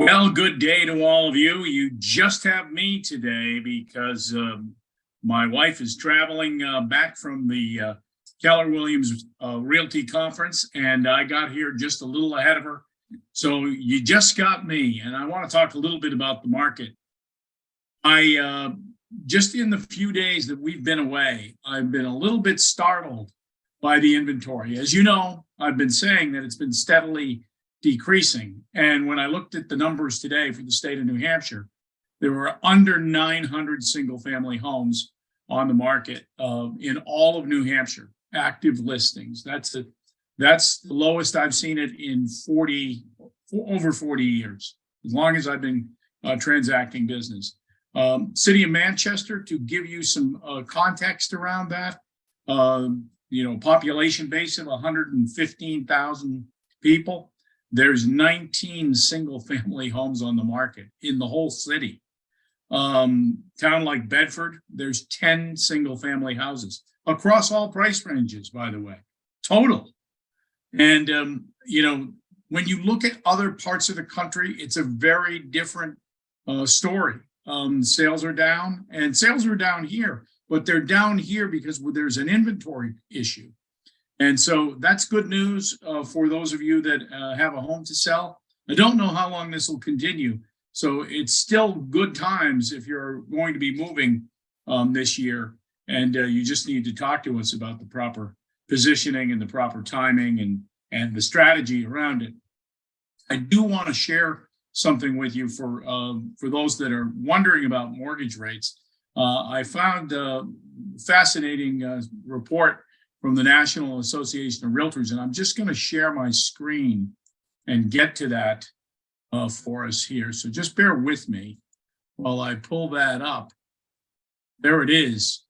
Well, good day to all of you. You just have me today because my wife is traveling back from the Keller Williams Realty Conference, and I got here just a little ahead of her. So you just got me, and I want to talk a little bit about the market. I just in the few days that we've been away, I've been a little bit startled by the inventory. As you know, I've been saying that it's been steadily decreasing. And when I looked at the numbers today for the state of New Hampshire, there were under 900 single family homes on the market in all of New Hampshire, active listings. That's the lowest I've seen it in over 40 years, as long as I've been transacting business. City of Manchester, to give you some context around that, population base of 115,000 people. There's 19 single family homes on the market in the whole city. Town like Bedford, there's 10 single family houses across all price ranges, by the way, total. And, when you look at other parts of the country, it's a very different story. Sales are down, and sales are down here, but they're down here because there's an inventory issue. And so that's good news for those of you that have a home to sell. I don't know how long this will continue. So it's still good times if you're going to be moving this year. And you just need to talk to us about the proper positioning and the proper timing and the strategy around it. I do want to share something with you for those that are wondering about mortgage rates. I found a fascinating report from the National Association of Realtors, and I'm just going to share my screen and get to that for us here. So just bear with me while I pull that up. There it is.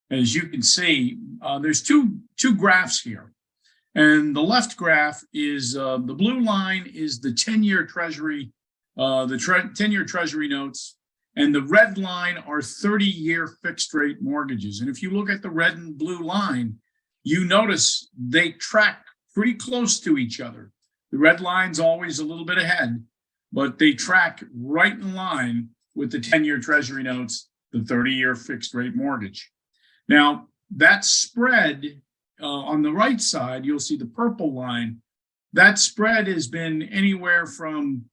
As you can see, there's two graphs here. And the left graph is the blue line is the 10-year Treasury, 10-year Treasury notes, and the red line are 30-year fixed rate mortgages. And if you look at the red and blue line, you notice they track pretty close to each other. The red line's always a little bit ahead, but they track right in line with the 10-year Treasury notes, the 30-year fixed rate mortgage. Now, that spread on the right side, you'll see the purple line. That spread has been anywhere from,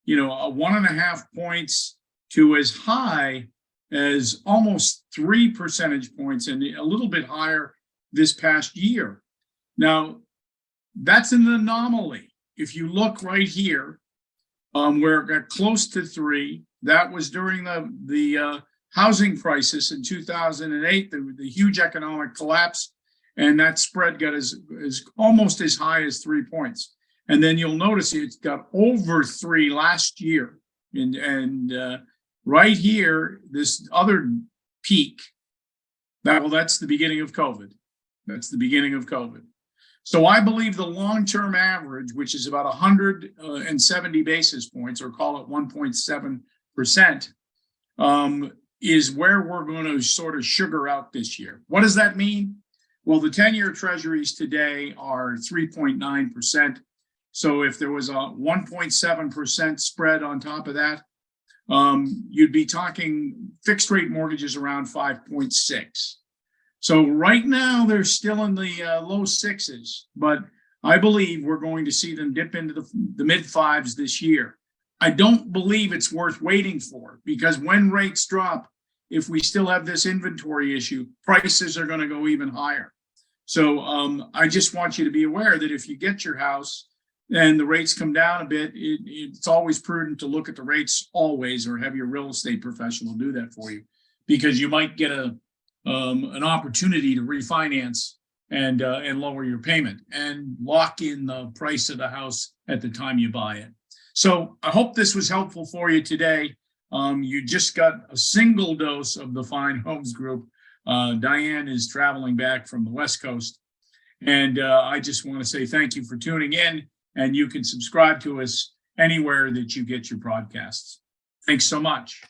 1.5 points to as high as almost 3 percentage points and a little bit higher this past year. Now, that's an anomaly. If you look right here, where it got close to 3, that was during the housing crisis in 2008, the huge economic collapse, and that spread got as almost as high as 3 points. And then you'll notice it got over 3 last year. And right here, this other peak, that's the beginning of COVID. That's the beginning of COVID. So I believe the long-term average, which is about 170 basis points, or call it 1.7%, is where we're going to sort of sugar out this year. What does that mean? Well, the 10-year treasuries today are 3.9%. So if there was a 1.7% spread on top of that, you'd be talking fixed rate mortgages around 5.6. So right now they're still in the low sixes, but I believe we're going to see them dip into the mid fives this year. I don't believe it's worth waiting for, because when rates drop, if we still have this inventory issue, prices are going to go even higher. So I just want you to be aware that if you get your house and the rates come down a bit, it's always prudent to look at the rates always, or have your real estate professional do that for you, because you might get an opportunity to refinance and lower your payment and lock in the price of the house at the time you buy it. So I hope this was helpful for you today. You just got a single dose of the Fine Homes Group. Diane is traveling back from the West Coast. And I just want to say thank you for tuning in, and you can subscribe to us anywhere that you get your podcasts. Thanks so much.